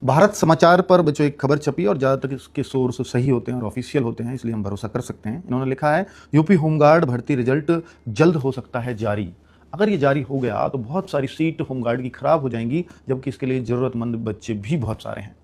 भारत समाचार पर बच्चों एक खबर छपी और ज़्यादातर इसके सोर्स सही होते हैं और ऑफिशियल होते हैं, इसलिए हम भरोसा कर सकते हैं। इन्होंने लिखा है यूपी होमगार्ड भर्ती रिजल्ट जल्द हो सकता है जारी। अगर ये जारी हो गया तो बहुत सारी सीट होमगार्ड की खराब हो जाएंगी, जबकि इसके लिए ज़रूरतमंद बच्चे भी बहुत सारे हैं।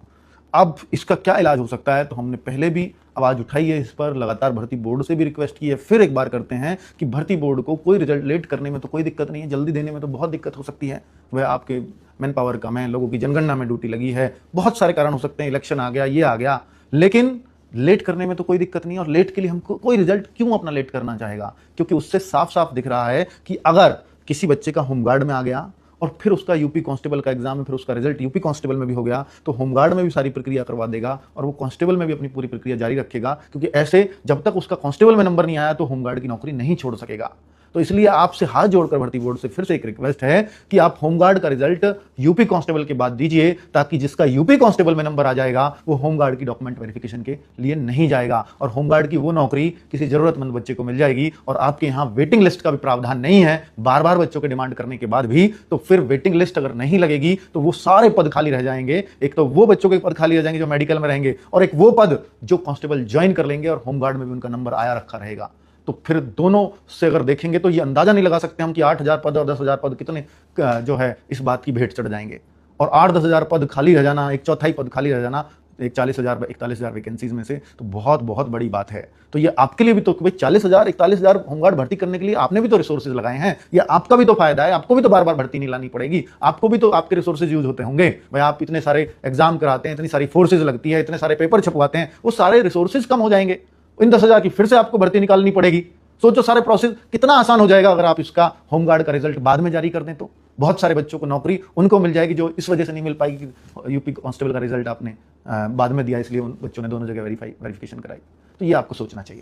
अब इसका क्या इलाज हो सकता है, तो हमने पहले भी आवाज़ उठाई है इस पर, लगातार भर्ती बोर्ड से भी रिक्वेस्ट की है, फिर एक बार करते हैं कि भर्ती बोर्ड को कोई रिजल्ट लेट करने में तो कोई दिक्कत नहीं है, जल्दी देने में तो बहुत दिक्कत हो सकती है। वह आपके मैन पावर कम है, लोगों की जनगणना में ड्यूटी लगी है, बहुत सारे कारण हो सकते हैं, इलेक्शन आ गया, ये आ गया, लेकिन लेट करने में तो कोई दिक्कत नहीं है। और लेट के लिए हमको कोई रिजल्ट क्यों अपना लेट करना चाहेगा, क्योंकि उससे साफ साफ दिख रहा है कि अगर किसी बच्चे का होमगार्ड में आ गया और फिर उसका यूपी कांस्टेबल का एग्जाम है, फिर उसका रिजल्ट यूपी कांस्टेबल में भी हो गया, तो होमगार्ड में भी सारी प्रक्रिया करवा देगा और वो कांस्टेबल में भी अपनी पूरी प्रक्रिया जारी रखेगा, क्योंकि ऐसे जब तक उसका कांस्टेबल में नंबर नहीं आया तो होमगार्ड की नौकरी नहीं छोड़ सकेगा। तो इसलिए आपसे हाथ जोड़कर भर्ती बोर्ड से फिर से एक रिक्वेस्ट है कि आप होमगार्ड का रिजल्ट यूपी कांस्टेबल के बाद दीजिए, ताकि जिसका यूपी कांस्टेबल में नंबर आ जाएगा वो होमगार्ड की डॉक्यूमेंट वेरिफिकेशन के लिए नहीं जाएगा और होमगार्ड की वो नौकरी किसी जरूरतमंद बच्चे को मिल जाएगी। और आपके यहाँ वेटिंग लिस्ट का भी प्रावधान नहीं है, बार बार बच्चों के डिमांड करने के बाद भी, तो फिर वेटिंग लिस्ट अगर नहीं लगेगी तो वो सारे पद खाली रह जाएंगे। एक तो वो बच्चों के पद खाली रह जाएंगे जो मेडिकल में रहेंगे, और एक वो पद जो कांस्टेबल ज्वाइन कर लेंगे और होमगार्ड में भी उनका नंबर आया रखा रहेगा। तो फिर दोनों से अगर देखेंगे तो ये अंदाजा नहीं लगा सकते हम कि 8,000 पद और 10,000 पद कितने जो है इस बात की भेंट चढ़ जाएंगे। और 8-10,000 पद खाली रह जाना, एक चौथाई पद खाली रह जाना एक 40,000 41,000 वैकेंसीज में से, तो बहुत बहुत बड़ी बात है। तो ये आपके लिए भी तो, भाई 40,000 41,000 होमगार्ड भर्ती करने के लिए आपने भी तो रिसोर्सेज लगाए हैं, ये आपका भी तो फायदा है, आपको भी तो बार बार भर्ती नहीं लानी पड़ेगी, आपको भी तो आपके रिसोर्सेज यूज होते होंगे। भाई आप इतने सारे एग्जाम कराते हैं, इतनी सारी फोर्सेज लगती है, इतने सारे पेपर छपवाते हैं, वो सारे रिसोर्सेज कम हो जाएंगे। इन 10,000 की फिर से आपको भर्ती निकालनी पड़ेगी। सोचो सारे प्रोसेस कितना आसान हो जाएगा अगर आप इसका होमगार्ड का रिजल्ट बाद में जारी कर दें। तो बहुत सारे बच्चों को नौकरी उनको मिल जाएगी जो इस वजह से नहीं मिल पाएगी कि यूपी कांस्टेबल का रिजल्ट आपने बाद में दिया, इसलिए उन बच्चों ने दोनों जगह वेरिफिकेशन कराई। तो ये आपको सोचना चाहिए।